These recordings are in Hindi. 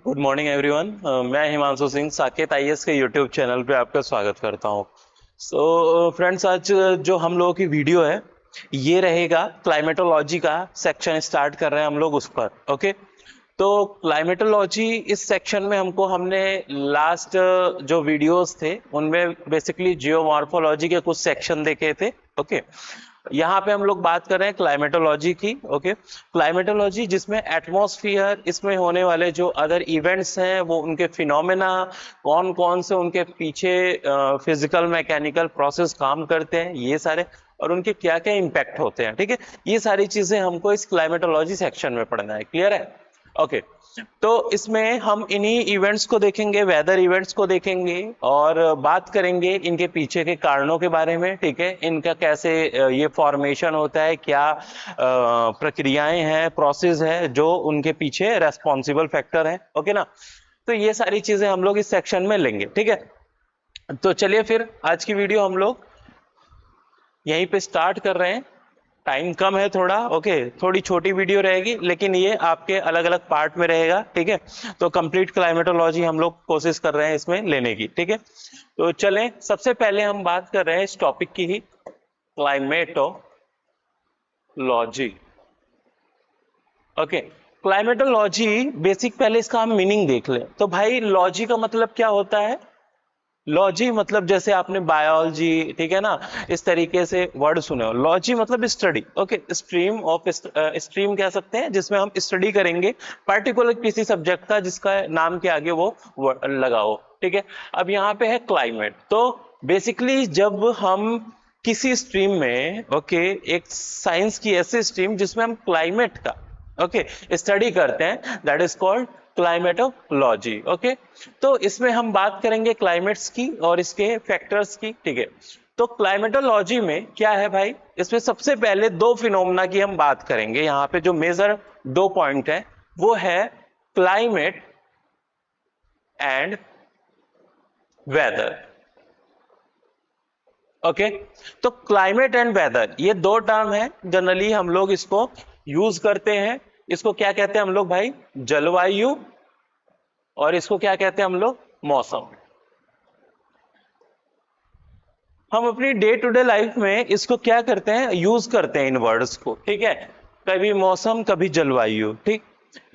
Good morning everyone. मैं हिमांशु सिंह साकेत आईएएस के यूट्यूब चैनल पे आपका स्वागत करता हूँ। फ्रेंड्स, आज जो हम लोगों की वीडियो है ये रहेगा क्लाइमेटोलॉजी का सेक्शन स्टार्ट कर रहे हैं हम लोग उस पर। ओके, तो क्लाइमेटोलॉजी इस सेक्शन में हमने लास्ट जो वीडियोस थे उनमें बेसिकली जियोमॉर्फोलॉजी के कुछ सेक्शन देखे थे। ओके, यहाँ पे हम लोग बात कर रहे हैं क्लाइमेटोलॉजी की। ओके, क्लाइमेटोलॉजी जिसमें एटमॉस्फेयर, इसमें होने वाले जो अदर इवेंट्स हैं वो उनके फिनोमेना, कौन कौन से उनके पीछे फिजिकल मैकेनिकल प्रोसेस काम करते हैं, ये सारे, और उनके क्या क्या इम्पैक्ट होते हैं। ठीक है, ये सारी चीजें हमको इस क्लाइमेटोलॉजी सेक्शन में पढ़ना है। क्लियर है? ओके, तो इसमें हम इन्हीं इवेंट्स को देखेंगे, वेदर इवेंट्स को देखेंगे और बात करेंगे इनके पीछे के कारणों के बारे में। ठीक है, इनका कैसे ये फॉर्मेशन होता है, क्या प्रक्रियाएं हैं, प्रोसेस है जो उनके पीछे रेस्पॉन्सिबल फैक्टर है। ओके ना, तो ये सारी चीजें हम लोग इस सेक्शन में लेंगे। ठीक है, तो चलिए फिर आज की वीडियो हम लोग यहीं पे स्टार्ट कर रहे हैं। टाइम कम है थोड़ा। ओके, थोड़ी छोटी वीडियो रहेगी लेकिन ये आपके अलग अलग पार्ट में रहेगा। ठीक है, तो कंप्लीट क्लाइमेटोलॉजी हम लोग कोशिश कर रहे हैं इसमें लेने की। ठीक है, तो चलें, सबसे पहले हम बात कर रहे हैं इस टॉपिक की ही, क्लाइमेटोलॉजी। ओके, क्लाइमेटोलॉजी बेसिक, पहले इसका हम मीनिंग देख लें। तो भाई लॉजी का मतलब क्या होता है? लॉजी मतलब जैसे आपने बायोलॉजी, ठीक है ना, इस तरीके से वर्ड सुने हो। लॉजी मतलब study. Okay, stream of, stream कह सकते हैं जिसमें हम स्टडी करेंगे पर्टिकुलर किसी सब्जेक्ट का जिसका नाम के आगे वो लगा हो। ठीक है, अब यहाँ पे है क्लाइमेट। तो बेसिकली जब हम किसी स्ट्रीम में, ओके, एक साइंस की ऐसी स्ट्रीम जिसमें हम क्लाइमेट का, ओके, स्टडी करते हैं, that is called climatology. Okay, तो इसमें हम बात करेंगे क्लाइमेट्स की और इसके फैक्टर्स की। ठीक है, तो क्लाइमेटोलॉजी में क्या है भाई, इसमें सबसे पहले दो फिनोमेना की हम बात करेंगे। यहाँ पे जो मेजर दो पॉइंट है वो है क्लाइमेट एंड वेदर। ओके, तो क्लाइमेट एंड वेदर ये दो टर्म है, जनरली हम लोग इसको यूज करते हैं। इसको क्या कहते हैं हम लोग भाई? जलवायु। और इसको क्या कहते हैं हम लोग? मौसम। हम अपनी डे टू डे लाइफ में इसको क्या करते हैं? यूज करते हैं इन वर्ड्स को। ठीक है, कभी मौसम कभी जलवायु। ठीक,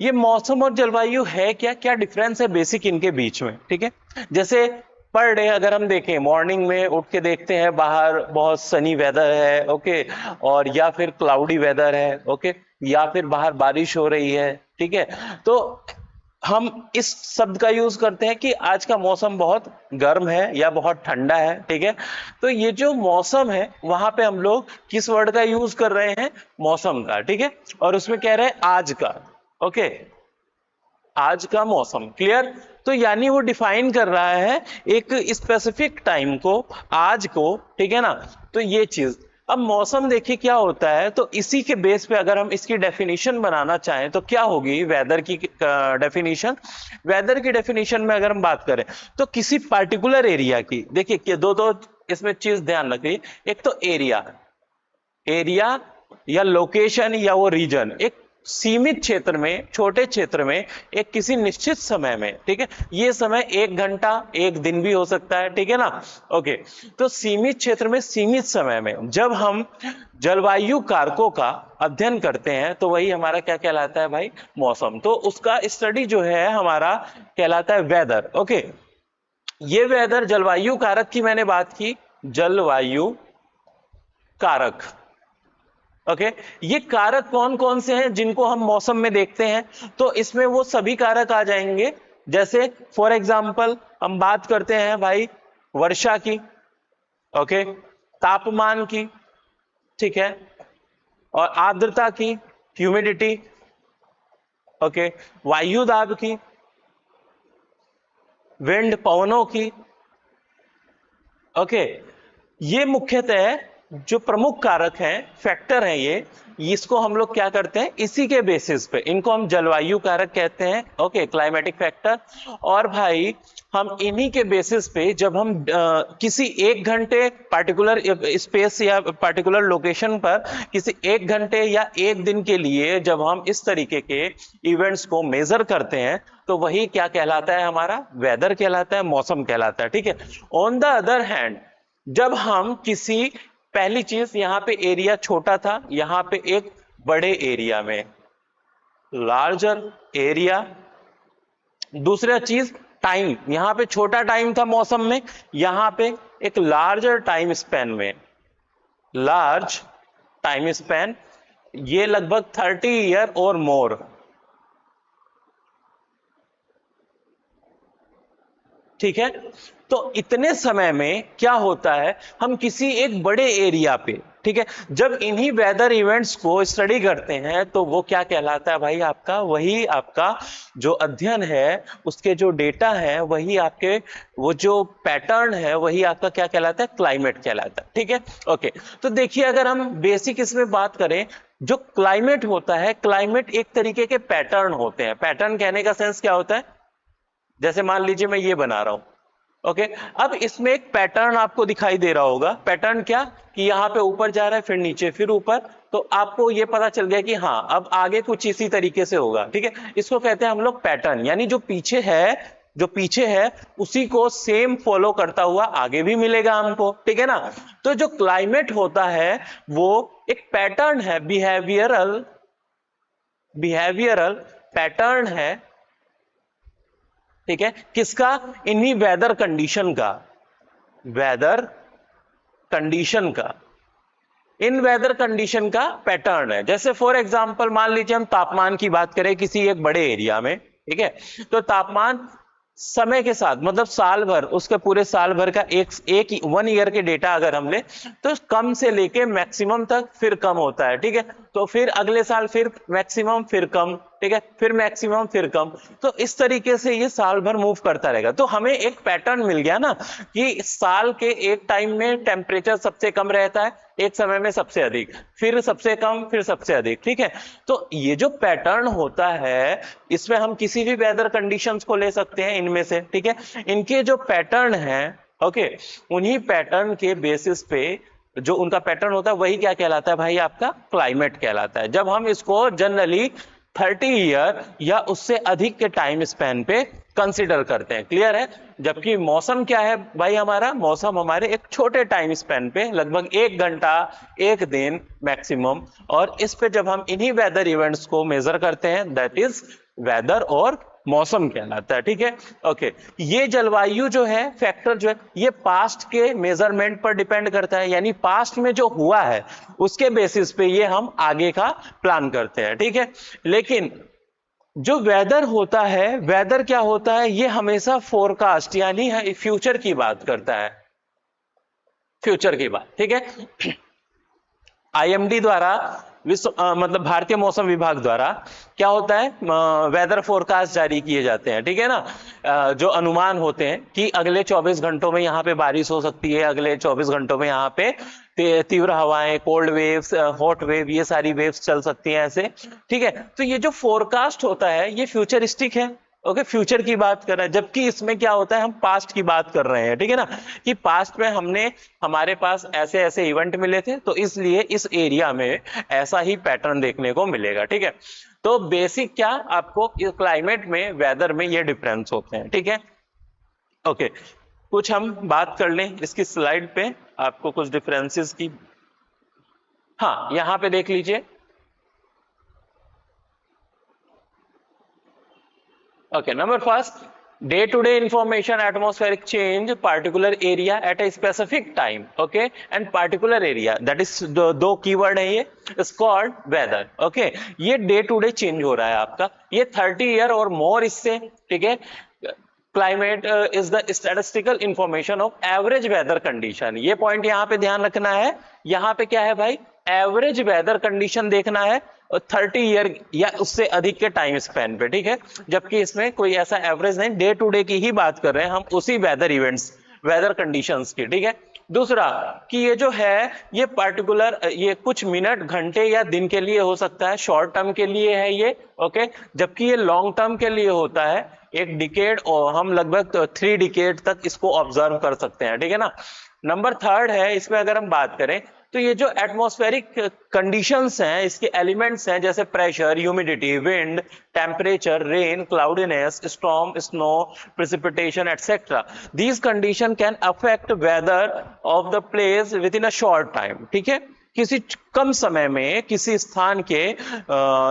ये मौसम और जलवायु है क्या, क्या डिफरेंस है बेसिक इनके बीच में? ठीक है, जैसे पर डे अगर हम देखें, मॉर्निंग में उठ के देखते हैं बाहर बहुत सनी वेदर है, ओके, और या फिर क्लाउडी वेदर है, ओके, या फिर बाहर बारिश हो रही है। ठीक है, तो हम इस शब्द का यूज करते हैं कि आज का मौसम बहुत गर्म है या बहुत ठंडा है। ठीक है, तो ये जो मौसम है वहां पे हम लोग किस वर्ड का यूज कर रहे हैं? मौसम का। ठीक है, और उसमें कह रहे हैं आज का। ओके, आज का मौसम। क्लियर? तो यानी वो डिफाइन कर रहा है एक स्पेसिफिक टाइम को, आज को। ठीक है ना, तो ये चीज। अब मौसम देखिए क्या होता है, तो इसी के बेस पे अगर हम इसकी डेफिनेशन बनाना चाहें तो क्या होगी वेदर की डेफिनेशन? वेदर की डेफिनेशन में अगर हम बात करें तो किसी पर्टिकुलर एरिया की, देखिए कि दो दो इसमें चीज ध्यान रखिए। एक तो एरिया, एरिया या लोकेशन या वो रीजन, एक सीमित क्षेत्र में, छोटे क्षेत्र में, एक किसी निश्चित समय में। ठीक है, ये समय एक घंटा एक दिन भी हो सकता है। ठीक है ना? ओके, तो सीमित क्षेत्र में सीमित समय में जब हम जलवायु कारकों का अध्ययन करते हैं तो वही हमारा क्या कहलाता है भाई? मौसम। तो उसका स्टडी जो है हमारा कहलाता है वेदर। ओके, ये वेदर, जलवायु कारक की मैंने बात की, जलवायु कारक। ओके, ये कारक कौन कौन से हैं जिनको हम मौसम में देखते हैं? तो इसमें वो सभी कारक आ जाएंगे। जैसे फॉर एग्जांपल हम बात करते हैं भाई वर्षा की, ओके, तापमान की, ठीक है, और आर्द्रता की, ह्यूमिडिटी, ओके, वायु दाब की, विंड, पवनों की। ओके, ये मुख्यतः जो प्रमुख कारक हैं, फैक्टर हैं ये, इसको हम लोग क्या करते हैं, इसी के बेसिस पे इनको हम जलवायु कारक कहते हैं, ओके, क्लाइमेटिक फैक्टर। और भाई हम इन्हीं के बेसिस पे जब हम किसी एक घंटे पार्टिकुलर स्पेस या पार्टिकुलर लोकेशन पर किसी एक घंटे या एक दिन के लिए जब हम इस तरीके के इवेंट्स को मेजर करते हैं तो वही क्या कहलाता है, हमारा वेदर कहलाता है, मौसम कहलाता है, ठीक है। ऑन द अदर हैंड जब हम किसी, पहली चीज यहां पे एरिया छोटा था, यहां पे एक बड़े एरिया में, लार्जर एरिया। दूसरा चीज टाइम, यहां पे छोटा टाइम था मौसम में, यहां पे एक लार्जर टाइम स्पैन में, लार्ज टाइम स्पैन, ये लगभग 30 ईयर और मोर, ठीक है। तो इतने समय में क्या होता है, हम किसी एक बड़े एरिया पे, ठीक है, जब इन्हीं वेदर इवेंट्स को स्टडी करते हैं तो वो क्या कहलाता है भाई, आपका वही आपका जो अध्ययन है, उसके जो डेटा है, वही आपके वो जो पैटर्न है, वही आपका क्या कहलाता है, क्लाइमेट कहलाता है, ठीक है। ओके, तो देखिए अगर हम बेसिक इसमें बात करें, जो क्लाइमेट होता है, क्लाइमेट एक तरीके के पैटर्न होते हैं। पैटर्न कहने का सेंस क्या होता है, जैसे मान लीजिए मैं ये बना रहा हूं, ओके, अब इसमें एक पैटर्न आपको दिखाई दे रहा होगा। पैटर्न क्या, कि यहाँ पे ऊपर जा रहा है, फिर नीचे, फिर ऊपर, तो आपको ये पता चल गया कि हाँ अब आगे कुछ इसी तरीके से होगा, ठीक है। इसको कहते हैं हम लोग पैटर्न, यानी जो पीछे है उसी को सेम फॉलो करता हुआ आगे भी मिलेगा हमको, ठीक है ना। तो जो क्लाइमेट होता है वो एक पैटर्न है, बिहेवियरल पैटर्न है, ठीक है, किसका, इन्हीं वेदर कंडीशन का, वेदर कंडीशन का, इन वेदर कंडीशन का पैटर्न है। जैसे फॉर एग्जांपल मान लीजिए हम तापमान की बात करें किसी एक बड़े एरिया में, ठीक है, तो तापमान समय के साथ, मतलब साल भर, उसके पूरे साल भर का एक 1 ईयर के डेटा अगर हम ले तो कम से लेके मैक्सिमम तक फिर कम होता है, ठीक है। तो फिर अगले साल फिर मैक्सिमम, फिर कम, ठीक है, फिर मैक्सिमम, फिर कम, तो इस तरीके से ये साल भर मूव करता रहेगा। तो हमें एक पैटर्न मिल गया ना कि साल के एक टाइम में टेम्परेचर सबसे कम रहता है, एक समय में सबसे अधिक, फिर सबसे कम, फिर सबसे अधिक, ठीक है। तो ये जो पैटर्न होता है, इसमें हम किसी भी वेदर कंडीशंस को ले सकते हैं इनमें से, ठीक है। इनके जो पैटर्न है, ओके, उन्हीं पैटर्न के बेसिस पे जो उनका पैटर्न होता है वही क्या कहलाता है भाई, आपका क्लाइमेट कहलाता है। जब हम इसको जनरली 30 ईयर या उससे अधिक के टाइम स्पैन पे कंसीडर करते हैं, क्लियर है। जबकि मौसम क्या है भाई, हमारा मौसम हमारे एक छोटे टाइम स्पैन पे, लगभग 1 घंटा, 1 दिन मैक्सिमम, और इस पे जब हम इन्हीं वेदर इवेंट्स को मेजर करते हैं, दैट इज वेदर और मौसम कहलाता है, ठीक है। ओके, ये जलवायु जो है, फैक्टर जो है, ये पास्ट के मेजरमेंट पर डिपेंड करता है, यानी पास्ट में जो हुआ है उसके बेसिस पे ये हम आगे का प्लान करते हैं, ठीक है। लेकिन जो वेदर होता है, वेदर क्या होता है, ये हमेशा फोरकास्ट यानी फ्यूचर की बात करता है, फ्यूचर की बात, ठीक है। आईएमडी द्वारा मतलब भारतीय मौसम विभाग द्वारा क्या होता है, वेदर फोरकास्ट जारी किए जाते हैं, ठीक है ना। जो अनुमान होते हैं कि अगले 24 घंटों में यहाँ पे बारिश हो सकती है, अगले 24 घंटों में यहाँ पे तीव्र हवाएं, कोल्ड वेव्स, हॉट वेव, ये सारी वेव्स चल सकती हैं ऐसे, ठीक है। तो ये जो फोरकास्ट होता है ये फ्यूचरिस्टिक है, ओके, फ्यूचर की बात कर रहे हैं। जबकि इसमें क्या होता है, हम पास्ट की बात कर रहे हैं, ठीक है ना, कि पास्ट में हमारे पास ऐसे ऐसे इवेंट मिले थे, तो इसलिए इस एरिया में ऐसा ही पैटर्न देखने को मिलेगा, ठीक है। तो बेसिक क्या आपको क्लाइमेट में, वेदर में ये डिफरेंस होते हैं, ठीक है। ओके, कुछ हम बात कर लें इसकी स्लाइड पे, आपको कुछ डिफरेंसेस की, हाँ यहां पे देख लीजिए। Okay, number first, day-to-day information, atmospheric change, particular area at a specific time, okay, and particular area, that is दो कीवर्ड है ये, is called weather, okay। ये day-to-day change हो रहा है आपका, ये 30 ईयर और मोर इससे, ठीक है। Climate is the statistical information of average weather condition, ये पॉइंट यहाँ पे ध्यान रखना है। यहाँ पे क्या है भाई, एवरेज वेदर कंडीशन देखना है 30 ईयर या उससे अधिक के टाइम स्पैन पे, ठीक है। जबकि इसमें कोई ऐसा एवरेज नहीं, डे टू डे की ही बात कर रहे हैं हम, उसी वेदर इवेंट्स, वेदर कंडीशंस की, ठीक है। दूसरा कि ये जो है ये पर्टिकुलर ये कुछ मिनट घंटे या दिन के लिए हो सकता है, शॉर्ट टर्म के लिए है ये, ओके, जबकि ये लॉन्ग टर्म के लिए होता है, एक डिकेड और हम लगभग 3 डिकेड तक इसको ऑब्जर्व कर सकते हैं, ठीक है ना। नंबर थर्ड है इसमें अगर हम बात करें तो ये जो एटमॉस्फेरिक कंडीशंस हैं, इसके एलिमेंट्स हैं जैसे pressure, humidity, wind, temperature, rain, cloudiness, storm, snow, precipitation etcetera, these condition can affect weather of the place within a short time, ठीक है, किसी कम समय में किसी स्थान के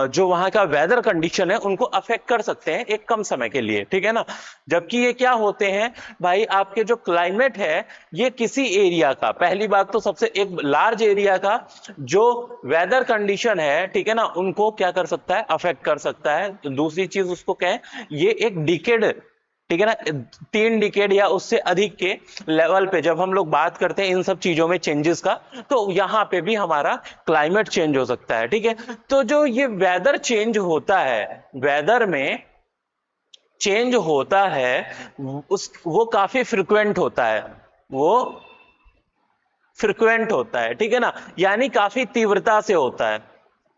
जो वहां का वेदर कंडीशन है उनको अफेक्ट कर सकते हैं एक कम समय के लिए, ठीक है ना। जबकि ये क्या होते हैं भाई, आपके जो क्लाइमेट है ये किसी एरिया का, पहली बात तो सबसे एक लार्ज एरिया का जो वेदर कंडीशन है, ठीक है ना, उनको क्या कर सकता है, अफेक्ट कर सकता है। तो दूसरी चीज उसको क्या है, ये एक डिकेड, ठीक है ना, 3 डिकेड या उससे अधिक के लेवल पे जब हम लोग बात करते हैं इन सब चीजों में चेंजेस का, तो यहां पे भी हमारा क्लाइमेट चेंज हो सकता है, ठीक है। तो जो ये वेदर चेंज होता है, वेदर में चेंज होता है वो काफी फ्रिक्वेंट होता है, वो फ्रिक्वेंट होता है, ठीक है ना, यानी काफी तीव्रता से होता है,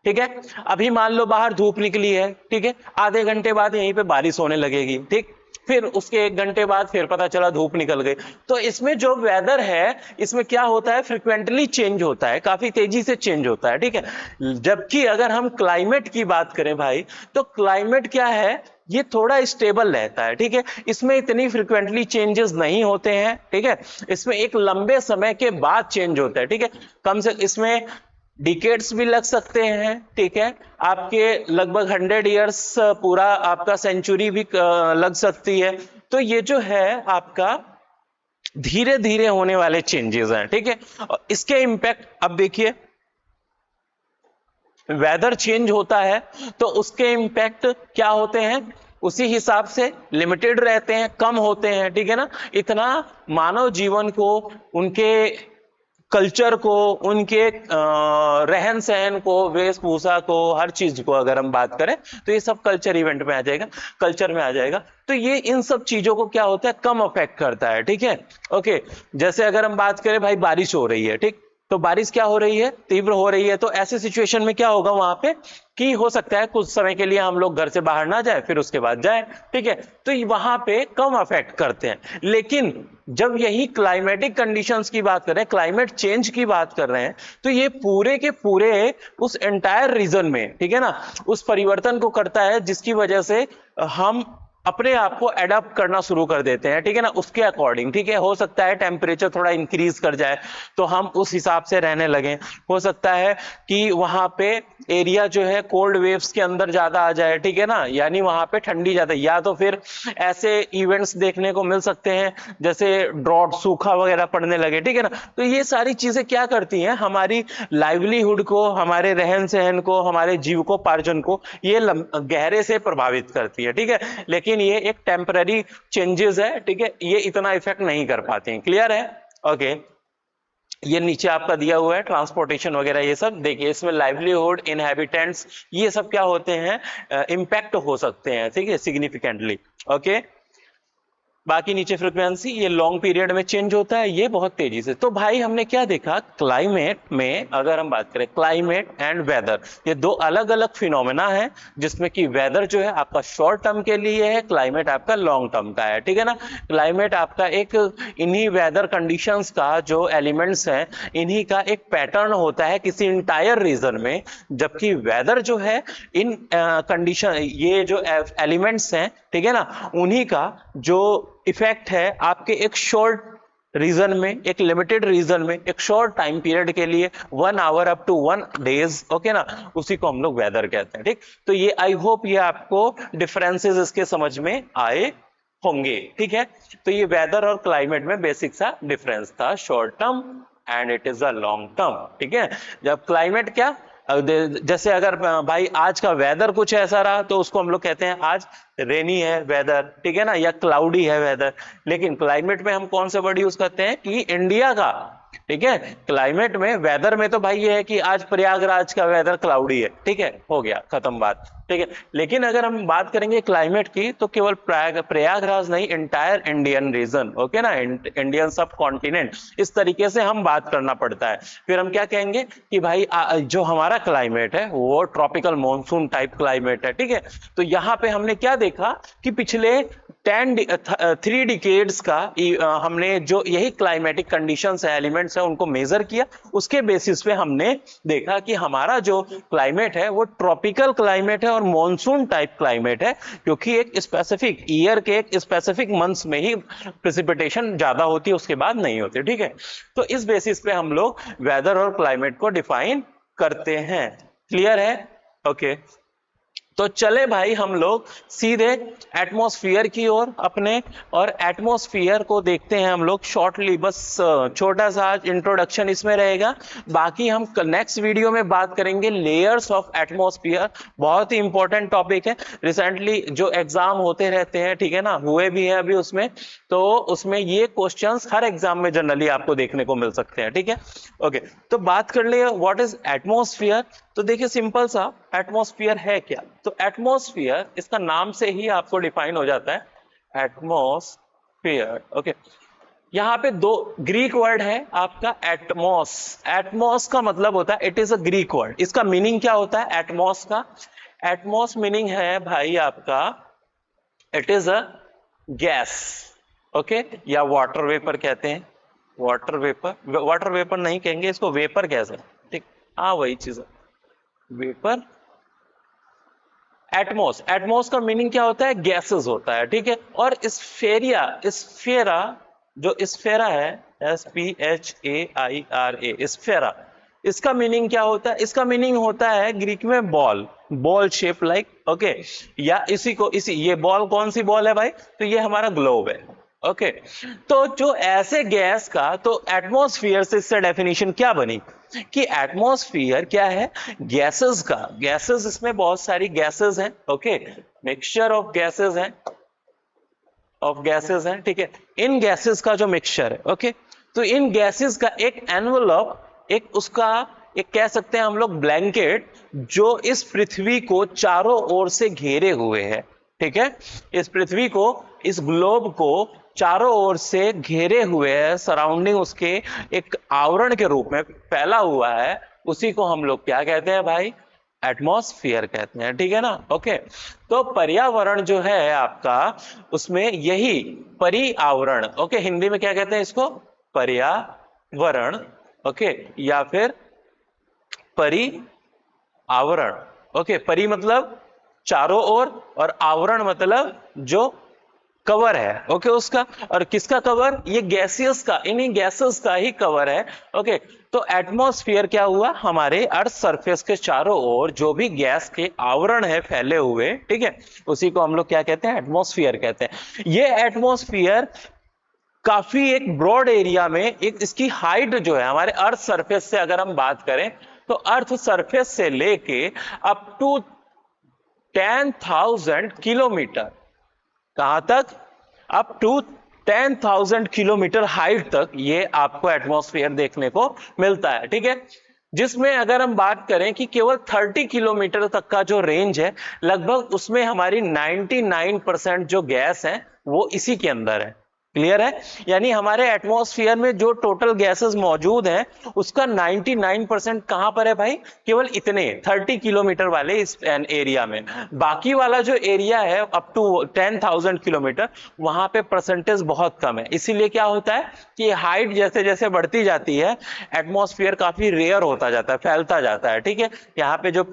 ठीक है। अभी मान लो बाहर धूप निकली है, ठीक है, आधे घंटे बाद यहीं पे बारिश होने लगेगी, ठीक, फिर उसके 1 घंटे बाद फिर पता चला धूप निकल गई। तो इसमें जो वेदर है इसमें क्या होता है, फ्रिक्वेंटली चेंज होता है, काफी तेजी से चेंज होता है, ठीक है। जबकि अगर हम क्लाइमेट की बात करें भाई, तो क्लाइमेट क्या है, ये थोड़ा स्टेबल रहता है, ठीक है, इसमें इतनी फ्रिक्वेंटली चेंजेस नहीं होते हैं, ठीक है, इसमें एक लंबे समय के बाद चेंज होता है, ठीक है, कम से इसमें डिकेड्स भी लग सकते हैं, ठीक है, आपके लगभग 100 इयर्स, पूरा आपका सेंचुरी भी लग सकती है। तो ये जो है आपका धीरे धीरे होने वाले चेंजेस हैं, ठीक है। और इसके इंपैक्ट अब देखिए, वेदर चेंज होता है तो उसके इंपैक्ट क्या होते हैं, उसी हिसाब से लिमिटेड रहते हैं, कम होते हैं, ठीक है ना। इतना मानव जीवन को, उनके कल्चर को, उनके रहन सहन को, वेशभूषा को, हर चीज को अगर हम बात करें तो ये सब कल्चर इवेंट में आ जाएगा, कल्चर में आ जाएगा। तो ये इन सब चीजों को क्या होता है, कम अफेक्ट करता है, ठीक है, ओके। जैसे अगर हम बात करें भाई, बारिश हो रही है, ठीक, तो बारिश क्या हो रही है, तीव्र हो रही है, तो ऐसे सिचुएशन में क्या होगा वहां पे कि हो सकता है कुछ समय के लिए हम लोग घर से बाहर ना जाए, फिर उसके बाद जाए, ठीक है, तो वहां पे कम अफेक्ट करते हैं। लेकिन जब यही क्लाइमेटिक कंडीशंस की बात करें, क्लाइमेट चेंज की बात कर रहे हैं, तो ये पूरे के पूरे उस एंटायर रीजन में, ठीक है ना, उस परिवर्तन को करता है जिसकी वजह से हम अपने आप को एडप्ट करना शुरू कर देते हैं, ठीक है ना, उसके अकॉर्डिंग, ठीक है। हो सकता है टेम्परेचर थोड़ा इंक्रीज कर जाए तो हम उस हिसाब से रहने लगे, हो सकता है कि वहां पे एरिया जो है कोल्ड वेव्स के अंदर ज्यादा आ जाए, ठीक है ना, यानी वहां पे ठंडी ज्यादा, या तो फिर ऐसे इवेंट्स देखने को मिल सकते हैं जैसे ड्रॉट, सूखा वगैरह पड़ने लगे, ठीक है ना। तो ये सारी चीजें क्या करती हैं, हमारी लाइवलीहुड को, हमारे रहन सहन को, हमारे जीविकोपार्जन को ये गहरे से प्रभावित करती है, ठीक है। लेकिन ये एक टेम्पररी चेंजेस है, ठीक है, ये इतना इफेक्ट नहीं कर पाते हैं, क्लियर है, ओके। ये नीचे आपका दिया हुआ है ट्रांसपोर्टेशन वगैरह, ये सब देखिए, इसमें लाइवलीहुड, इनहैबिटेंट्स, ये सब क्या होते हैं, इंपैक्ट हो सकते हैं, ठीक है, सिग्निफिकेंटली, ओके। बाकी नीचे फ्रीक्वेंसी, ये लॉन्ग पीरियड में चेंज होता है, ये बहुत तेजी से। तो भाई हमने क्या देखा, क्लाइमेट में अगर हम बात करें, क्लाइमेट एंड वेदर, ये दो अलग अलग फिनोमेना है, जिसमें कि वेदर जो है आपका शॉर्ट टर्म के लिए है, क्लाइमेट आपका लॉन्ग टर्म का है, ठीक है ना। क्लाइमेट आपका एक इन्हीं वेदर कंडीशंस का जो एलिमेंट्स हैं, इन्हीं का एक पैटर्न होता है किसी इंटायर रीजन में, जबकि वेदर जो है इन कंडीशन, ये जो एलिमेंट्स हैं, ठीक है ना, उन्हीं का जो इफेक्ट है आपके एक शॉर्ट रीजन में, एक लिमिटेड रीजन में, एक शॉर्ट टाइम पीरियड के लिए, 1 hour up to 1 days, okay ना, उसी को हम लोग वेदर कहते हैं, ठीक। तो ये आई होप ये आपको डिफरेंसेस इसके समझ में आए होंगे, ठीक है। तो ये वेदर और क्लाइमेट में बेसिक सा डिफरेंस था, short term and it is a long term, ठीक है। जब क्लाइमेट क्या, जैसे अगर भाई आज का वेदर कुछ ऐसा रहा तो उसको हम लोग कहते हैं आज रेनी है वेदर, ठीक है ना, या क्लाउडी है वेदर। लेकिन क्लाइमेट में हम कौन सा वर्ड यूज करते हैं कि इंडिया का ठीक है। क्लाइमेट में, वेदर में तो भाई ये है कि आज प्रयागराज का वेदर क्लाउडी है, ठीक है, हो गया, खत्म बात, ठीक है। लेकिन अगर हम बात करेंगे क्लाइमेट की तो केवल प्रयागराज नहीं, इंटायर इंडियन रीजन, ओके ना, इंडियन सब कॉन्टिनेंट, इस तरीके से हम बात करना पड़ता है। फिर हम क्या कहेंगे कि भाई जो हमारा क्लाइमेट है वो ट्रॉपिकल मॉनसून टाइप क्लाइमेट है, ठीक है। तो यहाँ पे हमने क्या देखा कि पिछले 3 डिकेड्स का हमने जो यही क्लाइमेटिक कंडीशंस है, एलिमेंट्स है, उनको मेजर किया। उसके बेसिस पे हमने देखा कि हमारा जो क्लाइमेट है वो ट्रॉपिकल क्लाइमेट है और मॉनसून टाइप क्लाइमेट है, क्योंकि एक स्पेसिफिक ईयर के एक स्पेसिफिक मंथ्स में ही प्रेसिपिटेशन ज्यादा होती है, उसके बाद नहीं होती, ठीक है। तो इस बेसिस पे हम लोग वेदर और क्लाइमेट को डिफाइन करते हैं। क्लियर है? ओके। तो चले भाई हम लोग सीधे एटमॉस्फेयर की ओर अपने, और एटमॉस्फेयर को देखते हैं हम लोग शॉर्टली, बस छोटा सा इंट्रोडक्शन इसमें रहेगा। बाकी हम नेक्स्ट वीडियो में बात करेंगे लेयर्स ऑफ एटमॉस्फेयर, बहुत ही इंपॉर्टेंट टॉपिक है। रिसेंटली जो एग्जाम होते रहते हैं, ठीक है ना, हुए भी है अभी उसमें, तो उसमें ये क्वेश्चंस हर एग्जाम में जनरली आपको देखने को मिल सकते हैं, ठीक है। ओके, तो बात कर लिए व्हाट इज एटमॉस्फेयर। तो देखिए सिंपल सा, एटमॉस्फेयर है क्या? तो एटमॉस्फेयर इसका नाम से ही आपको डिफाइन हो जाता है, एटमॉस्फेयर, ओके। यहाँ पे 2 ग्रीक वर्ड है आपका, एटमॉस। एटमॉस का मतलब होता है, it is a Greek word. इसका मीनिंग क्या होता है एटमॉस का? एटमॉस मीनिंग है भाई आपका, it is a gas, okay, या वाटर वेपर कहते हैं। वाटर वेपर, वाटर वेपर नहीं कहेंगे इसको, वेपर कह सकते, ठीक, हाँ वही चीज है, वेपर। एटमॉस, एटमॉस का मीनिंग क्या होता है? गैसेस होता है, ठीक है। और स्फेरिया, स्फेरा, जो स्फेरा है, SPHAIRA, स्फेरा, इसका मीनिंग क्या होता है? इसका मीनिंग होता है ग्रीक में ball, ball shape like, okay. या इसी को, इसी, ये बॉल कौन सी बॉल है भाई? तो ये हमारा ग्लोब है, ओके। तो जो ऐसे गैस का, तो एटमॉस्फेयर से इससे डेफिनेशन क्या बनी कि एटमॉस्फेयर क्या है? गैसेस का, गैसेस, इसमें बहुत सारी गैसेस हैं, ओके, मिक्सचर ऑफ गैसेस हैं, ठीक है। इन गैसेस का जो मिक्सचर है, ओके, तो इन गैसेस का एक एनवलप, एक उसका, एक कह सकते हैं हम लोग ब्लैंकेट, जो इस पृथ्वी को चारों ओर से घेरे हुए है, ठीक है। इस पृथ्वी को, इस ग्लोब को चारों ओर से घेरे हुए है, सराउंडिंग उसके एक आवरण के रूप में फैला हुआ है, उसी को हम लोग क्या कहते हैं भाई? एटमॉस्फेयर कहते हैं, ठीक है ना, ओके। तो पर्यावरण जो है आपका, उसमें यही पर्यावरण, ओके, हिंदी में क्या कहते हैं इसको? पर्यावरण, ओके, या फिर आवरण, ओके। परि मतलब चारों ओर, और आवरण मतलब जो कवर है, ओके, उसका। और किसका कवर? ये गैसियस का, इन्हीं गैसेस का ही कवर है, ओके। तो एटमॉस्फेयर क्या हुआ? हमारे अर्थ सरफेस के चारों ओर जो भी गैस के आवरण है फैले हुए, ठीक है, उसी को हम लोग क्या कहते हैं? एटमॉस्फेयर कहते हैं। ये एटमॉस्फेयर काफी एक ब्रॉड एरिया में, एक इसकी हाइट जो है हमारे अर्थ सरफेस से अगर हम बात करें, तो अर्थ सरफेस से लेके अप टू 10,000 किलोमीटर, कहां तक? अप टू 10,000 किलोमीटर हाइट तक ये आपको एटमॉस्फेयर देखने को मिलता है, ठीक है। जिसमें अगर हम बात करें कि केवल 30 किलोमीटर तक का जो रेंज है, लगभग उसमें हमारी 99% जो गैस है वो इसी के अंदर है। क्लियर है? यानी हमारे एटमॉस्फेयर में जो टोटल गैसेस मौजूद हैं, उसका 99% कहां पर है भाई? केवल इतने 30 किलोमीटर वाले इस एरिया में। बाकी वाला जो एरिया है अप टू 10,000 किलोमीटर, वहां पे परसेंटेज बहुत कम है। इसीलिए क्या होता है कि हाइट जैसे जैसे बढ़ती जाती है, एटमॉस्फेयर काफी रेयर होता जाता है, फैलता जाता है, ठीक है। यहाँ पे जो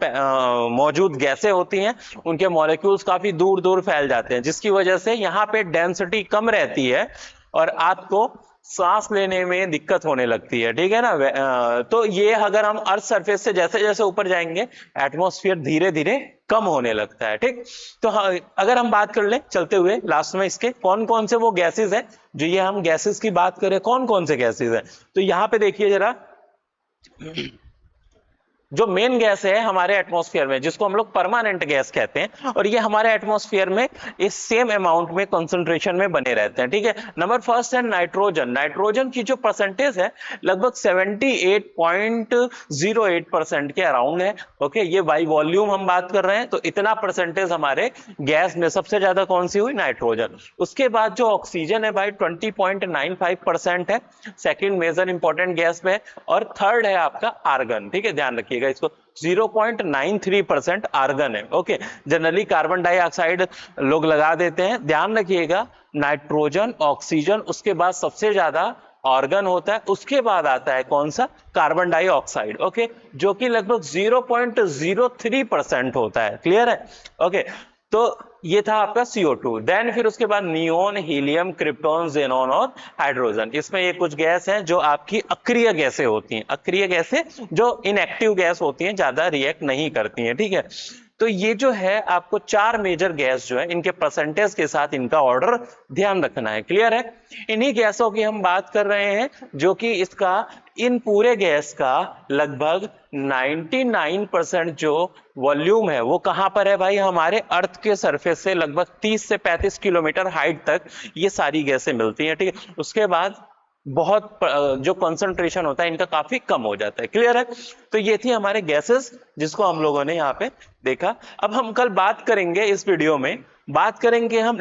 मौजूद गैसें होती हैं, उनके मॉलिक्यूल्स काफी दूर दूर फैल जाते हैं, जिसकी वजह से यहाँ पे डेंसिटी कम रहती है और आपको सांस लेने में दिक्कत होने लगती है, ठीक है ना। तो ये अगर हम अर्थ सरफेस से जैसे जैसे ऊपर जाएंगे, एटमॉस्फेयर धीरे धीरे कम होने लगता है, ठीक। तो अगर हम बात कर ले चलते हुए लास्ट में, इसके कौन कौन से वो गैसेस हैं, जो ये हम गैसेस की बात करें, कौन कौन से गैसेस हैं, तो यहां पे देखिए जरा, जो मेन गैस है हमारे एटमॉस्फेयर में, जिसको हम लोग परमानेंट गैस कहते हैं, और ये हमारे एटमॉस्फेयर में इस सेम अमाउंट में कंसंट्रेशन में बने रहते हैं, ठीक है। नंबर फर्स्ट है नाइट्रोजन। नाइट्रोजन की जो परसेंटेज है लगभग 78.08% के अराउंड है, ओके। ये बाई वॉल्यूम हम बात कर रहे हैं, तो इतना परसेंटेज हमारे गैस में सबसे ज्यादा कौन सी हुई, नाइट्रोजन। उसके बाद जो ऑक्सीजन है भाई 20.95% है, सेकेंड मेजर इंपॉर्टेंट गैस में, और थर्ड है आपका आर्गन, ठीक है, ध्यान रखिएगा इसको, 0.93% आर्गन है, ओके। जनरली कार्बन डाइऑक्साइड लोग लगा देते हैं, ध्यान रखिएगा नाइट्रोजन, ऑक्सीजन, उसके बाद सबसे ज्यादा ऑर्गन होता है, उसके बाद आता है कौन सा, कार्बन डाइऑक्साइड, ओके, जो कि लगभग 0.03% होता है, क्लियर है, ओके। तो ये था आपका CO2। देन फिर उसके बाद नियोन, हीलियम, क्रिप्टॉन, जेनॉन और हाइड्रोजन। इसमें ये कुछ गैस हैं जो आपकी अक्रिय गैसें होती हैं, अक्रिय गैसें जो इनएक्टिव गैस होती हैं, ज्यादा रिएक्ट नहीं करती हैं, ठीक है। तो ये जो है आपको 4 मेजर गैस जो है इनके परसेंटेज के साथ इनका ऑर्डर ध्यान रखना है, क्लियर है। इन्हीं गैसों की हम बात कर रहे हैं जो कि इसका, इन पूरे गैस का लगभग 99% जो वॉल्यूम है वो कहां पर है भाई, हमारे अर्थ के सरफेस से लगभग 30 से 35 किलोमीटर हाइट तक ये सारी गैसें मिलती हैं, ठीक है। उसके बाद बहुत जो कंसंट्रेशन होता है इनका काफी कम हो जाता है, क्लियर है। तो ये थी हमारे गैसेस जिसको हम लोगों ने यहाँ पे देखा। अब हम कल बात करेंगे, इस वीडियो में बात करेंगे हम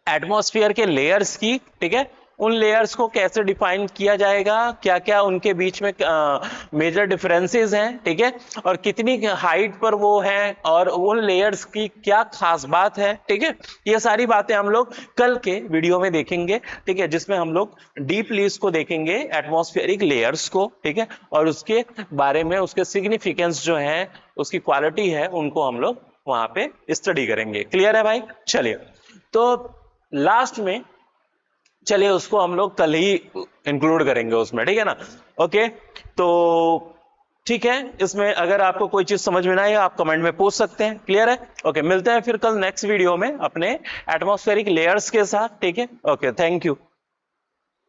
एटमॉस्फेयर के लेयर्स की, ठीक है। उन लेयर्स को कैसे डिफाइन किया जाएगा, क्या क्या उनके बीच में मेजर डिफरेंसेस हैं, ठीक है, और कितनी हाइट पर वो हैं, और उन लेयर्स की क्या खास बात है, ठीक है। ये सारी बातें हम लोग कल के वीडियो में देखेंगे, ठीक है, जिसमें हम लोग डीपली इसको देखेंगे, एटमॉस्फेरिक लेयर्स को, ठीक है, और उसके बारे में, उसके सिग्निफिकेंस जो है, उसकी क्वालिटी है, उनको हम लोग वहां पे स्टडी करेंगे, क्लियर है भाई। चलिए, तो लास्ट में चलिए उसको हम लोग कल ही इंक्लूड करेंगे उसमें, ठीक है ना, ओके। तो ठीक है, इसमें अगर आपको कोई चीज समझ में ना आए आप कमेंट में पूछ सकते हैं, क्लियर है, ओके। मिलते हैं फिर कल नेक्स्ट वीडियो में अपने एटमॉस्फेरिक लेयर्स के साथ, ठीक है, ओके, थैंक यू।